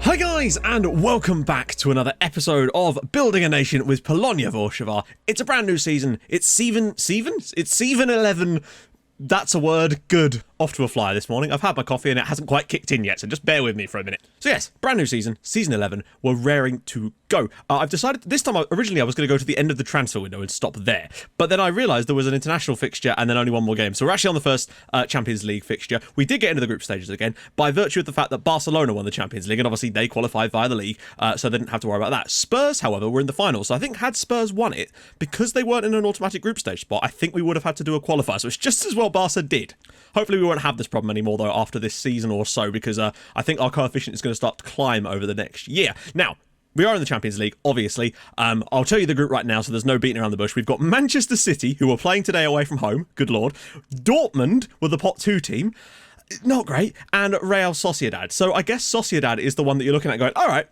Hi guys, and welcome back to another episode of Building a Nation with Polonia Warszawa. It's a brand new season. It's S11. That's a word. Good. Off to a flyer this morning. I've had my coffee and it hasn't quite kicked in yet, so just bear with me for a minute. So yes, brand new season, season 11. We're raring to go. I've decided this time, originally I was going to go to the end of the transfer window and stop there. But then I realised there was an international fixture and then only one more game. So we're actually on the first Champions League fixture. We did get into the group stages again by virtue of the fact that Barcelona won the Champions League, and obviously they qualified via the league, so they didn't have to worry about that. Spurs, however, were in the final. So I think had Spurs won it, because they weren't in an automatic group stage spot, I think we would have had to do a qualifier. So it's just as well Barca did. Hopefully we won't have this problem anymore, though, after this season or so, because I think our coefficient is going to start to climb over the next year. Now, we are in the Champions League, obviously. I'll tell you the group right now, so there's no beating around the bush. We've got Manchester City, who are playing today away from home. Good lord. Dortmund were the pot 2 team. Not great. And Real Sociedad. So I guess Sociedad is the one that you're looking at going, all right,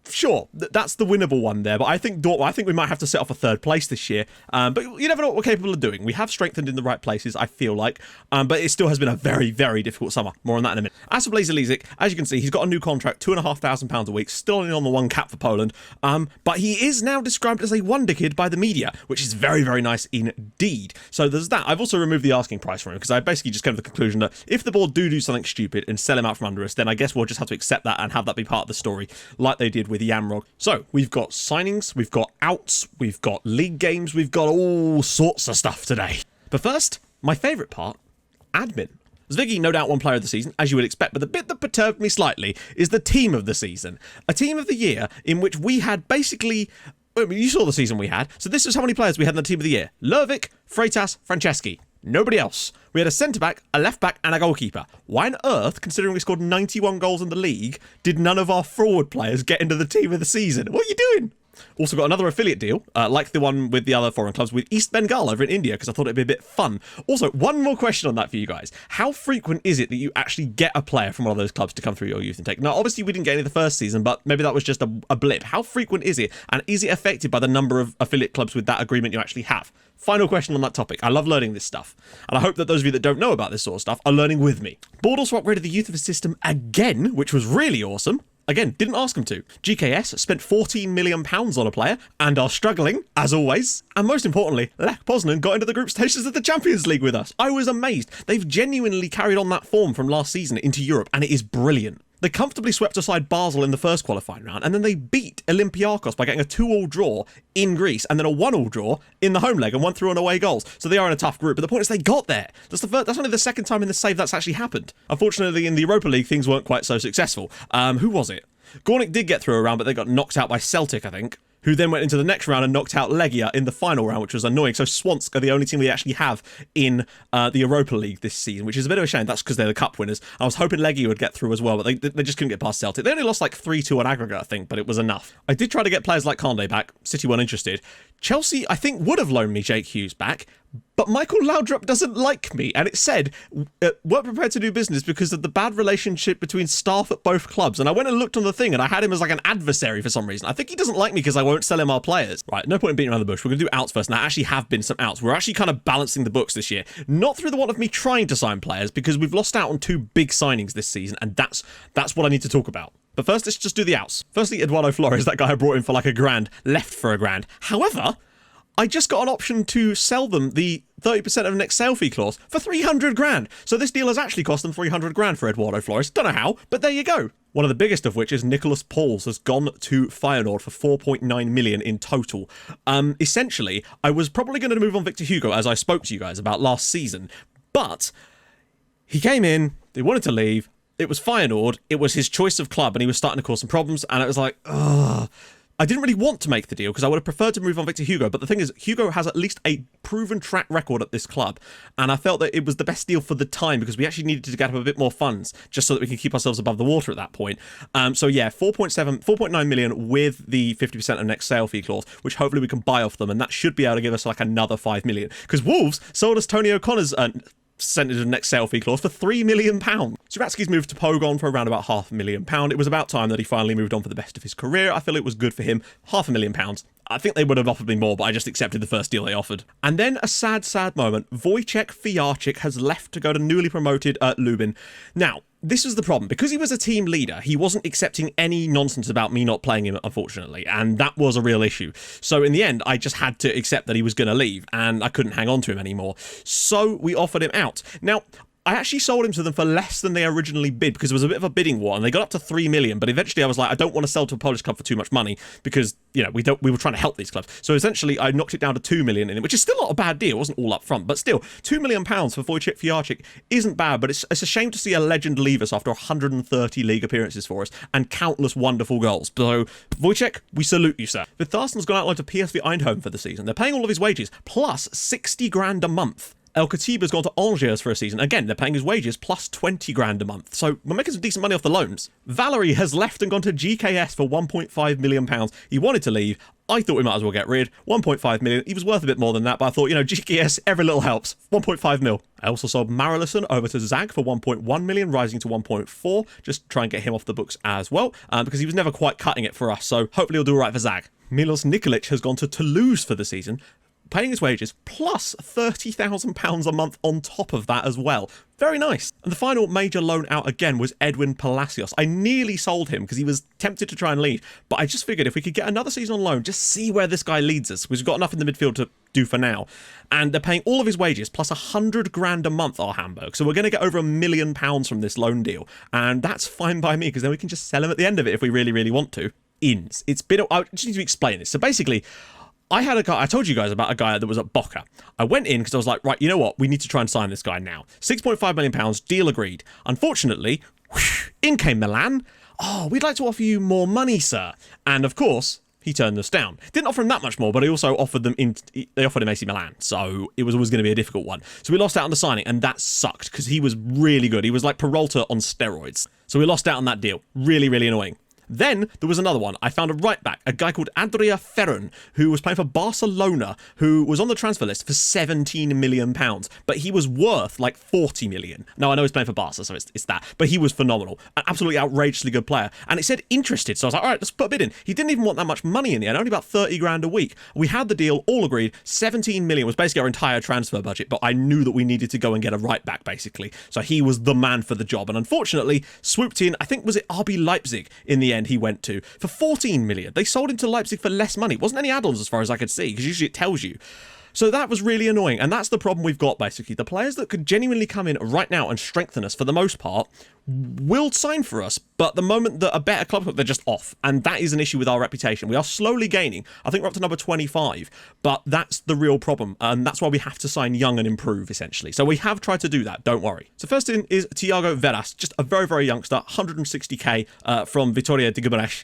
sure, that's the winnable one there. But I think we might have to set off a third place this year. But you never know what we're capable of doing. We have strengthened in the right places, I feel like. But it still has been a very, very difficult summer. More on that in a minute. As for Blazer Lizic, as you can see, he's got a new contract, £2,500 a week, still only on the one cap for Poland. But he is now described as a wonder kid by the media, which is very, very nice indeed. So there's that. I've also removed the asking price from him, because I basically just came to the conclusion that if the board do something stupid and sell him out from under us, then I guess we'll just have to accept that and have that be part of the story, like they did with Yamrog. So we've got signings, we've got outs, we've got league games, we've got all sorts of stuff today. But first, my favourite part, admin. Zviggy, no doubt one player of the season, as you would expect, but the bit that perturbed me slightly is the team of the season. A team of the year in which we had basically... you saw the season we had, so this is how many players we had in the team of the year. Lervik, Freitas, Franceschi. Nobody else. We had a centre-back, a left-back, and a goalkeeper. Why on earth, considering we scored 91 goals in the league, did none of our forward players get into the team of the season? What are you doing? Also got another affiliate deal, like the one with the other foreign clubs, with East Bengal over in India, because I thought it'd be a bit fun. Also, one more question on that for you guys. How frequent is it that you actually get a player from one of those clubs to come through your youth intake? Now, obviously, we didn't get any the first season, but maybe that was just a blip. How frequent is it, and is it affected by the number of affiliate clubs with that agreement you actually have? Final question on that topic. I love learning this stuff, and I hope that those of you that don't know about this sort of stuff are learning with me. Board also upgraded the youth of his system again, which was really awesome. Again, didn't ask him to. GKS spent £14 million on a player and are struggling, as always. And most importantly, Lech Poznan got into the group stages of the Champions League with us. I was amazed. They've genuinely carried on that form from last season into Europe, and it is brilliant. They comfortably swept aside Basel in the first qualifying round, and then they beat Olympiacos by getting a 2-2 draw in Greece and then a 1-1 draw in the home leg and won through on away goals. So they are in a tough group, but the point is they got there. That's only the second time in the save that's actually happened. Unfortunately, in the Europa League, things weren't quite so successful. Who was it? Gornik did get through a round, but they got knocked out by Celtic, I think, who then went into the next round and knocked out Legia in the final round, which was annoying. So Swansk are the only team we actually have in the Europa League this season, which is a bit of a shame. That's because they're the cup winners. I was hoping Legia would get through as well, but they just couldn't get past Celtic. They only lost like 3-2 on aggregate, I think, but it was enough. I did try to get players like Conde back. City weren't interested. Chelsea, I think, would have loaned me Jake Hughes back, but Michael Laudrup doesn't like me, and it said, weren't prepared to do business because of the bad relationship between staff at both clubs. And I went and looked on the thing, and I had him as like an adversary for some reason. I think he doesn't like me because I won't sell him our players. Right, no point in beating around the bush. We're going to do outs first, and there actually have been some outs. We're actually kind of balancing the books this year. Not through the want of me trying to sign players, because we've lost out on 2 big signings this season, and that's what I need to talk about. But first, let's just do the outs. Firstly, Eduardo Flores, that guy I brought in for like £1,000, left for £1,000. However, I just got an option to sell them the 30% of next sale fee clause for £300,000. So this deal has actually cost them £300,000 for Eduardo Flores. Don't know how, but there you go. One of the biggest of which is Nicholas Pauls has gone to Feyenoord for 4.9 million in total. Essentially, I was probably going to move on Victor Hugo, as I spoke to you guys about last season, but he came in, they wanted to leave, it was Feyenoord, it was his choice of club, and he was starting to cause some problems, and it was like, ugh. I didn't really want to make the deal because I would have preferred to move on Victor Hugo, but the thing is, Hugo has at least a proven track record at this club, and I felt that it was the best deal for the time because we actually needed to get up a bit more funds just so that we can keep ourselves above the water at that point. So yeah, 4.9 million with the 50% of next sale fee clause, which hopefully we can buy off them, and that should be able to give us like another 5 million. Because Wolves sold us Tony O'Connor's percentage of next sale fee clause for £3 million. Zuratsky's moved to Pogon for around about £500,000. It was about time that he finally moved on for the best of his career. I feel it was good for him. £500,000. I think they would have offered me more, but I just accepted the first deal they offered. And then a sad, sad moment. Wojciech Fijarczyk has left to go to newly promoted Lubin. Now, this was the problem. Because he was a team leader, he wasn't accepting any nonsense about me not playing him, unfortunately, and that was a real issue. So in the end, I just had to accept that he was going to leave, and I couldn't hang on to him anymore. So we offered him out. Now, I actually sold him to them for less than they originally bid, because there was a bit of a bidding war, and they got up to 3 million. But eventually, I was like, I don't want to sell to a Polish club for too much money, because you know we were trying to help these clubs. So essentially, I knocked it down to 2 million in it, which is still not a bad deal. It wasn't all up front, but still, £2 million for Wojciech Fijarczyk isn't bad. But it's a shame to see a legend leave us after 130 league appearances for us and countless wonderful goals. So Wojciech, we salute you, sir. With Thorsten's gone out loan to PSV Eindhoven for the season. They're paying all of his wages plus 60 grand a month. El Khatiba's gone to Angers for a season. Again, they're paying his wages plus 20 grand a month. So we're making some decent money off the loans. Valery has left and gone to GKS for £1.5 million. He wanted to leave. I thought we might as well get rid. 1.5 million. He was worth a bit more than that, but I thought, you know, GKS, every little helps. 1.5 mil. I also sold Marillison over to Zag for 1.1 million, rising to 1.4. Just try and get him off the books as well, because he was never quite cutting it for us. So hopefully he'll do all right for Zag. Milos Nikolic has gone to Toulouse for the season, paying his wages plus £30,000 a month on top of that as well. Very nice. And the final major loan out again was Edwin Palacios. I nearly sold him because he was tempted to try and leave, but I just figured if we could get another season on loan, just see where this guy leads us, because we've got enough in the midfield to do for now. And they're paying all of his wages plus 100 grand a month, our Hamburg. So we're going to get over £1 million from this loan deal. And that's fine by me, because then we can just sell him at the end of it if we really, really want to. Ins. It's been, I just need to explain this. So basically, I had a guy, I told you guys about a guy that was at Boca. I went in because I was like, right, you know what? We need to try and sign this guy now. £6.5 million, deal agreed. Unfortunately, in came Milan. Oh, we'd like to offer you more money, sir. And of course, he turned us down. Didn't offer him that much more, but he also offered them they offered him AC Milan. So it was always going to be a difficult one. So we lost out on the signing, and that sucked because he was really good. He was like Peralta on steroids. So we lost out on that deal. Really, really annoying. Then there was another one. I found a right back, a guy called Adria Ferron, who was playing for Barcelona, who was on the transfer list for £17 million, but he was worth like 40 million. Now, I know he's playing for Barca, so it's that, but he was phenomenal. An absolutely outrageously good player. And it said interested, so I was like, all right, let's put a bid in. He didn't even want that much money in the end, only about 30 grand a week. We had the deal, all agreed. 17 million was basically our entire transfer budget, but I knew that we needed to go and get a right back, basically. So he was the man for the job. And unfortunately, swooped in, I think, was it RB Leipzig in the end he went to, for 14 million. They sold him to Leipzig for less money. It wasn't any add-ons as far as I could see, because usually it tells you. So that was really annoying, and that's the problem we've got, basically. The players that could genuinely come in right now and strengthen us, for the most part, will sign for us, but the moment that a better club, they're just off, and that is an issue with our reputation. We are slowly gaining. I think we're up to number 25, but that's the real problem, and that's why we have to sign young and improve, essentially. So we have tried to do that, don't worry. So first in is Tiago Veras, just a very, very youngster, 160k from Vitoria de Guimarães.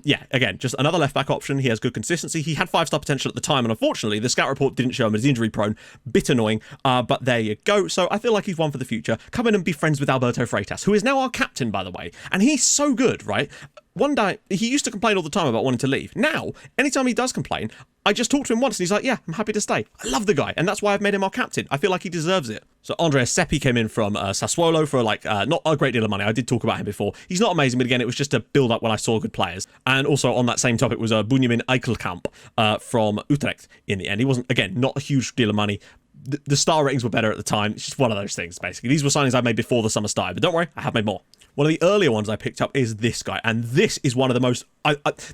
Yeah, again, just another left-back option. He has good consistency. He had 5-star potential at the time, and unfortunately, the scout report didn't show him as injury-prone. Bit annoying, but there you go. So I feel like he's one for the future. Come in and be friends with Alberto Freitas, who is now our captain, by the way, and he's so good, right? One day, he used to complain all the time about wanting to leave. Now, anytime he does complain, I just talk to him once, and he's like, yeah, I'm happy to stay. I love the guy, and that's why I've made him our captain. I feel like he deserves it. So Andrea Seppi came in from Sassuolo for like not a great deal of money. I did talk about him before. He's not amazing, but again, it was just a build up when I saw good players. And also on that same topic was Bunyamin Eichelkamp from Utrecht in the end. He wasn't, again, not a huge deal of money. The star ratings were better at the time. It's just one of those things, basically. These were signings I made before the summer started, but don't worry, I have made more. One of the earlier ones I picked up is this guy, and this is one of the most...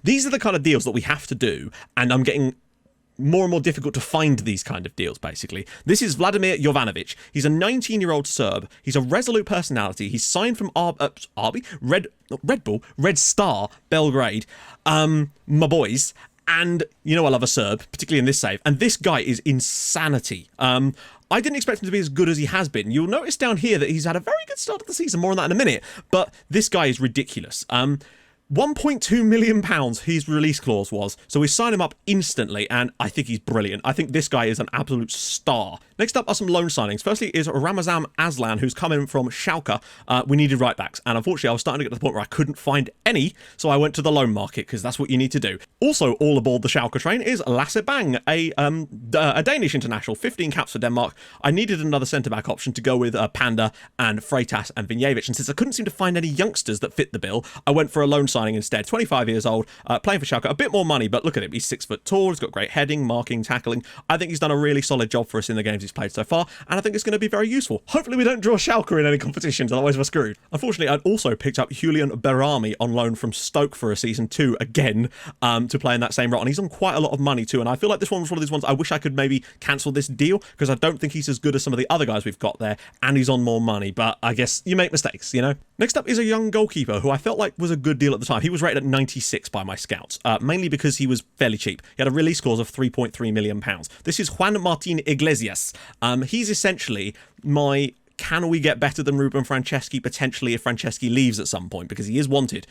these are the kind of deals that we have to do, and I'm getting more and more difficult to find these kind of deals, basically. This is Vladimir Jovanovic. He's a 19-year-old Serb. He's a resolute personality. He's signed from Red Star Belgrade. My boys. And you know I love a Serb, particularly in this save. And this guy is insanity. I didn't expect him to be as good as he has been. You'll notice down here that he's had a very good start of the season. More on that in a minute. But this guy is ridiculous. £1.2 million his release clause was, so we signed him up instantly, and I think he's brilliant. I think this guy is an absolute star. Next up are some loan signings. Firstly is Ramazan Aslan, who's come in from Schalke. We needed right backs, and unfortunately I was starting to get to the point where I couldn't find any, so I went to the loan market, because that's what you need to do. Also, all aboard the Schalke train is Lasse Bang, a Danish international, 15 caps for Denmark. I needed another centre-back option to go with Panda and Freitas and Vinjevic, and since I couldn't seem to find any youngsters that fit the bill, I went for a loan signing instead. 25 years old, playing for Schalke, a bit more money, but look at him. He's 6 foot tall, he's got great heading, marking, tackling. I think he's done a really solid job for us in the games he's played so far, and I think it's going to be very useful. Hopefully we don't draw Schalke in any competitions, otherwise we're screwed. Unfortunately, I'd also picked up Julian Berami on loan from Stoke for a season 2 again, to play in that same role, and he's on quite a lot of money too, and I feel like this one was one of these ones I wish I could maybe cancel this deal, because I don't think he's as good as some of the other guys we've got there, and he's on more money, but I guess you make mistakes, you know? Next up is a young goalkeeper who I felt like was a good deal at the time. He was rated at 96 by my scouts, mainly because he was fairly cheap. He had a release clause of £3.3 million. This is Juan Martin Iglesias. He's essentially my can we get better than Ruben Franceschi potentially if Franceschi leaves at some point, because he is wanted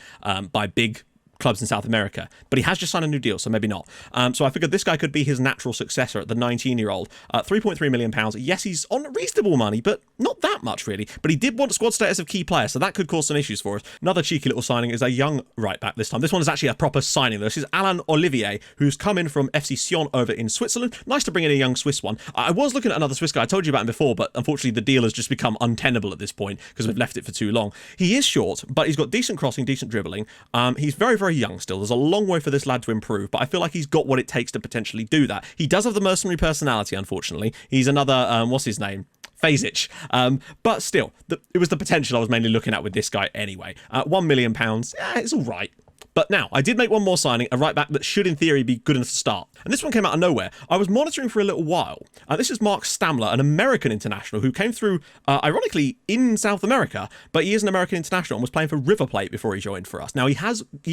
by big clubs in South America, but he has just signed a new deal, so maybe not. So I figured this guy could be his natural successor at the 19-year-old. £3.3 million. Yes, he's on reasonable money, but not that much really. But he did want squad status of key player, so that could cause some issues for us. Another cheeky little signing is a young right back this time. This one is actually a proper signing though. This is Alain Olivier, who's come in from FC Sion over in Switzerland. Nice to bring in a young Swiss one. I was looking at another Swiss guy. I told you about him before, but unfortunately the deal has just become untenable at this point because we've left it for too long. He is short, but he's got decent crossing, decent dribbling. He's very, very young still. There's a long way for this lad to improve, but I feel like he's got what it takes to potentially do that. He does have the mercenary personality, unfortunately. He's another, what's his name? Fazic. But still, it was the potential I was mainly looking at with this guy anyway. £1 million, yeah, it's all right. But now, I did make one more signing, a right back that should in theory be good enough to start. And this one came out of nowhere. I was monitoring for a little while. This is Mark Stamler, an American international who came through, ironically, in South America, but he is an American international and was playing for River Plate before he joined for us. Now, he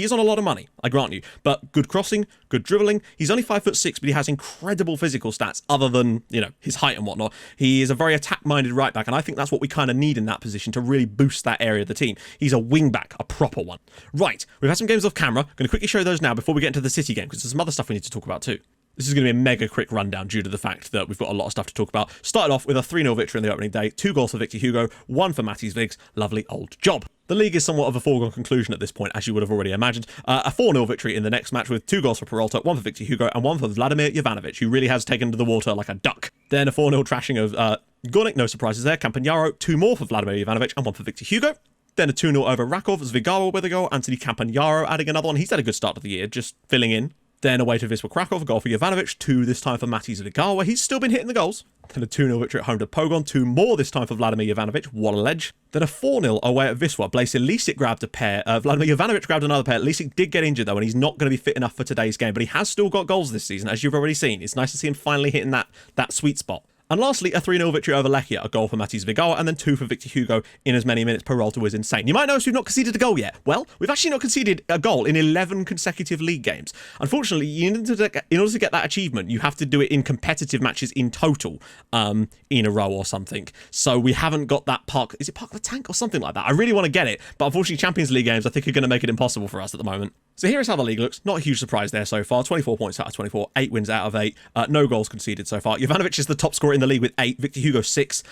is on a lot of money, I grant you, but good crossing, good dribbling. He's only 5'6", but he has incredible physical stats other than, you know, his height and whatnot. He is a very attack-minded right back, and I think that's what we kind of need in that position to really boost that area of the team. He's a wing back, a proper one. Right, we've had some games off camera. I'm going to quickly show those now before we get into the City game, because there's some other stuff we need to talk about too. This is going to be a mega quick rundown due to the fact that we've got a lot of stuff to talk about. Started off with a 3-0 victory in the opening day, 2 goals for Victor Hugo, 1 for Matthijs Viggs. Lovely old job. The league is somewhat of a foregone conclusion at this point, as you would have already imagined. A 4-0 victory in the next match with 2 goals for Peralta, 1 for Victor Hugo, and 1 for Vladimir Jovanovic, who really has taken to the water like a duck. Then a 4-0 trashing of Gornik, no surprises there. Campagnaro, 2 more for Vladimir Jovanovic, and 1 for Victor Hugo. Then a 2-0 over Rakov, Zvigawa with a goal, Anthony Campagnaro adding another one. He's had a good start to the year, just filling in. Then away to Wisła Krakow, a goal for Jovanovic, 2 this time for Matthijs Zvigawa. He's still been hitting the goals. Then a 2-0 victory at home to Pogon, 2 more this time for Vladimir Jovanovic, what a ledge. Then a 4-0 away at Wisła. Blaise Lisic grabbed a pair, Vladimir Jovanovic grabbed another pair. Lisic did get injured though, and he's not going to be fit enough for today's game, but he has still got goals this season, as you've already seen. It's nice to see him finally hitting that sweet spot. And lastly, a 3-0 victory over Lechia, a goal for Matthijs Zvigawa, and then 2 for Victor Hugo in as many minutes. Peralta was insane. You might notice we've not conceded a goal yet. Well, we've actually not conceded a goal in 11 consecutive league games. Unfortunately, in order to get that achievement, you have to do it in competitive matches in total, in a row or something. So we haven't got that Park... Is it Park the Tank or something like that? I really want to get it, but unfortunately Champions League games I think are going to make it impossible for us at the moment. So here is how the league looks. Not a huge surprise there so far. 24 points out of 24, 8 wins out of 8. No goals conceded so far. Jovanovic is the top scorer in the league with 8. Victor Hugo 6.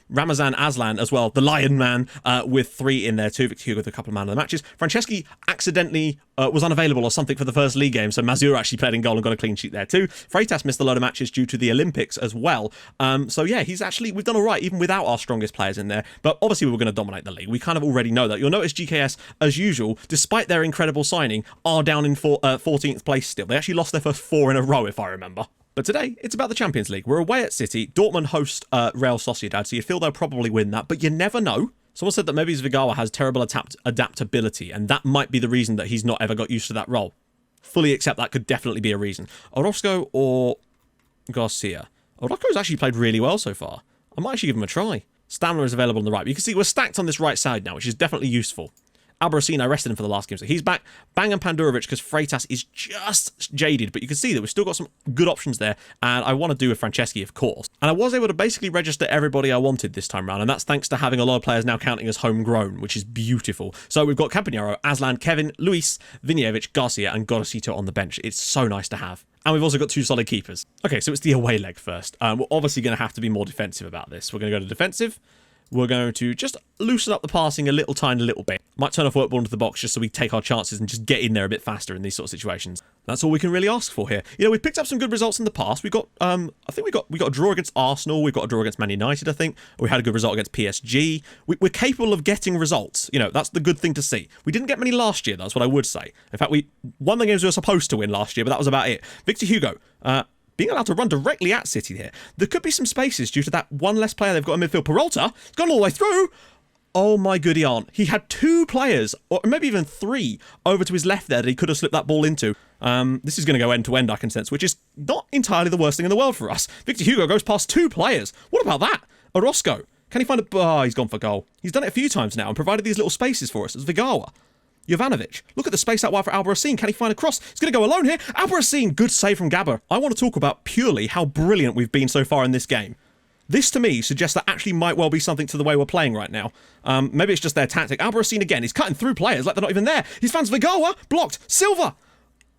Ramazan Aslan as well, the Lion Man, with 3 in there too. Victor Hugo with a couple of man of the matches. Franceschi accidentally was unavailable or something for the first league game, so Mazur actually played in goal and got a clean sheet there too. Freitas missed a load of matches due to the Olympics as well. So yeah, we've done all right even without our strongest players in there, but obviously we were going to dominate the league. We kind of already know that. You'll notice GKS, as usual, despite their incredible signing, are down in 14th place still. They actually lost their first 4 in a row, if I remember. But today, it's about the Champions League. We're away at City. Dortmund host Real Sociedad, so you feel they'll probably win that, but you never know. Someone said that maybe Zvigawa has terrible adaptability, and that might be the reason that he's not ever got used to that role. Fully accept that could definitely be a reason. Orozco or Garcia? Orozco's actually played really well so far. I might actually give him a try. Stamler is available on the right, but you can see we're stacked on this right side now, which is definitely useful. Albarracin, I rested him for the last game, so he's back. Bang and Pandurovic, because Freitas is just jaded, but you can see that we've still got some good options there, and I want to do with Franceschi, of course. And I was able to basically register everybody I wanted this time around, and that's thanks to having a lot of players now counting as homegrown, which is beautiful. So we've got Campagnaro, Aslan, Kevin, Luis, Vinievich, Garcia, and Gorosito on the bench. It's so nice to have. And we've also got 2 solid keepers. Okay, so it's the away leg first. We're obviously going to have to be more defensive about this. We're going to go to defensive. We're going to just loosen up the passing a tiny little bit. Might turn off work ball into the box just so we take our chances and just get in there a bit faster in these sort of situations. That's all we can really ask for here. You know, we've picked up some good results in the past. We got, I think we got a draw against Arsenal. We've got a draw against Man United, I think. We had a good result against PSG. We're capable of getting results. You know, that's the good thing to see. We didn't get many last year, that's what I would say. In fact, we won the games we were supposed to win last year, but that was about it. Victor Hugo, being allowed to run directly at City here. There could be some spaces due to that one less player they've got in midfield. Peralta, he's gone all the way through. Oh my goody aunt. He had 2 players, or maybe even 3, over to his left there that he could have slipped that ball into. This is going to go end to end, I can sense, which is not entirely the worst thing in the world for us. Victor Hugo goes past 2 players. What about that? Orozco. Can he find a... Oh, he's gone for goal. He's done it a few times now and provided these little spaces for us. It's Vigawa. Jovanovic. Look at the space out wide for Albarracin. Can he find a cross? He's going to go alone here. Albarracin, good save from Gabba. I want to talk about purely how brilliant we've been so far in this game. This, to me, suggests that actually might well be something to the way we're playing right now. Maybe it's just their tactic. Albarracin again. He's cutting through players like they're not even there. He's found Vigawa. Blocked. Silva.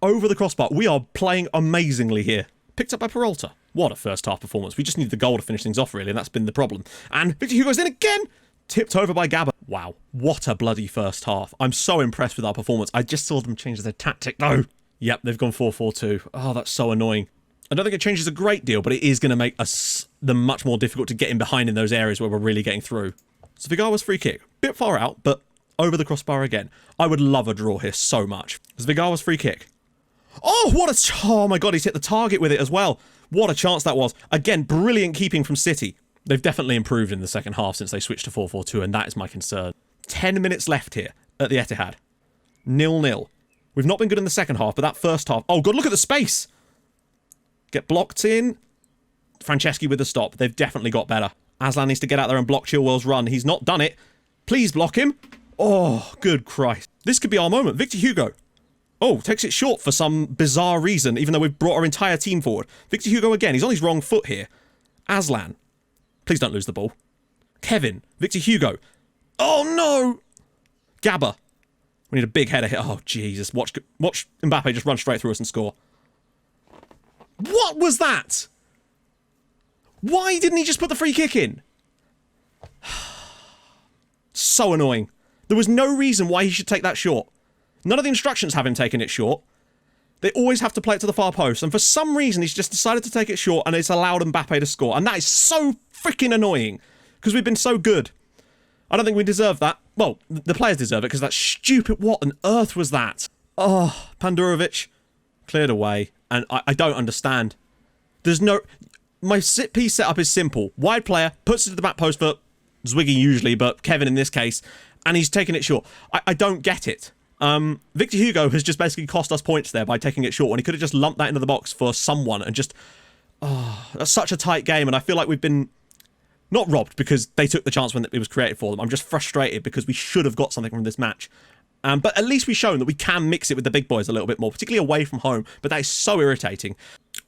Over the crossbar. We are playing amazingly here. Picked up by Peralta. What a first half performance. We just need the goal to finish things off, really, and that's been the problem. And Victor Hugo's in again. Tipped over by Gabba. Wow. What a bloody first half. I'm so impressed with our performance. I just saw them change their tactic, though. Yep, they've gone 4-4-2. Oh, that's so annoying. I don't think it changes a great deal, but it is going to make them much more difficult to get in behind in those areas where we're really getting through. So Vigawa's free kick. Bit far out, but over the crossbar again. I would love a draw here so much. It's Vigawa's free kick. Oh, what a... Oh, my God, he's hit the target with it as well. What a chance that was. Again, brilliant keeping from City. They've definitely improved in the second half since they switched to 4-4-2, and that is my concern. 10 minutes left here at the Etihad. 0-0. We've not been good in the second half, but that first half... Oh, God, look at the space. Get blocked in. Franceschi with the stop. They've definitely got better. Aslan needs to get out there and block Chilwell's run. He's not done it. Please block him. Oh, good Christ. This could be our moment. Victor Hugo. Oh, takes it short for some bizarre reason, even though we've brought our entire team forward. Victor Hugo again. He's on his wrong foot here. Aslan. Please don't lose the ball. Kevin. Victor Hugo. Oh, no. Gabba. We need a big header here. Oh, Jesus. Watch Mbappe just run straight through us and score. What was that? Why didn't he just put the free kick in? So annoying. There was no reason why he should take that short. None of the instructions have him taking it short. They always have to play it to the far post, and for some reason he's just decided to take it short, and it's allowed Mbappe to score, and that is so freaking annoying, because we've been so good. I don't think we deserve that. Well, the players deserve it, because that's stupid. What on earth was that? Oh, Pandurovic cleared away, and I don't understand. There's no... My piece setup is simple. Wide player, puts it to the back post for Zwiggy usually, but Kevin in this case, and he's taking it short. I don't get it. Victor Hugo has just basically cost us points there by taking it short when he could have just lumped that into the box for someone and just... Oh, that's such a tight game, and I feel like we've been... Not robbed, because they took the chance when it was created for them. I'm just frustrated because we should have got something from this match. But at least we've shown that we can mix it with the big boys a little bit more, particularly away from home. But that is so irritating.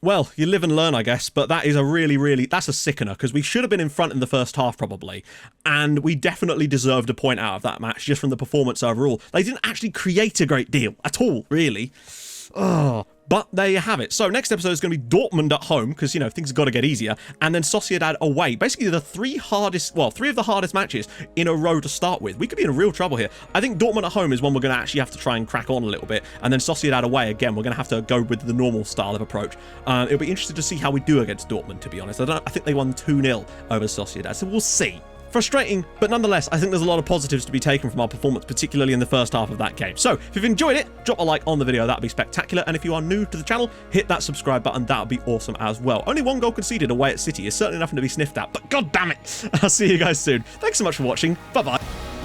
Well, you live and learn, I guess, but that is a really, that's a sickener, because we should have been in front in the first half, probably, and we definitely deserved a point out of that match, just from the performance overall. They didn't actually create a great deal, at all, really. Oh, but there you have it. So next episode is going to be Dortmund at home, because, you know, things have got to get easier, and then Sociedad away. Basically, the three of the hardest matches in a row to start with. We could be in real trouble here. I think Dortmund at home is one we're going to actually have to try and crack on a little bit, and then Sociedad away, again, we're going to have to go with the normal style of approach. It'll be interesting to see how we do against Dortmund, to be honest. I think they won 2-0 over Sociedad, so we'll see. Frustrating, but nonetheless, I think there's a lot of positives to be taken from our performance, particularly in the first half of that game. So, if you've enjoyed it, drop a like on the video, that'd be spectacular, and if you are new to the channel, hit that subscribe button, that would be awesome as well. Only 1 goal conceded away at City is certainly nothing to be sniffed at, but god damn it! I'll see you guys soon. Thanks so much for watching, bye-bye.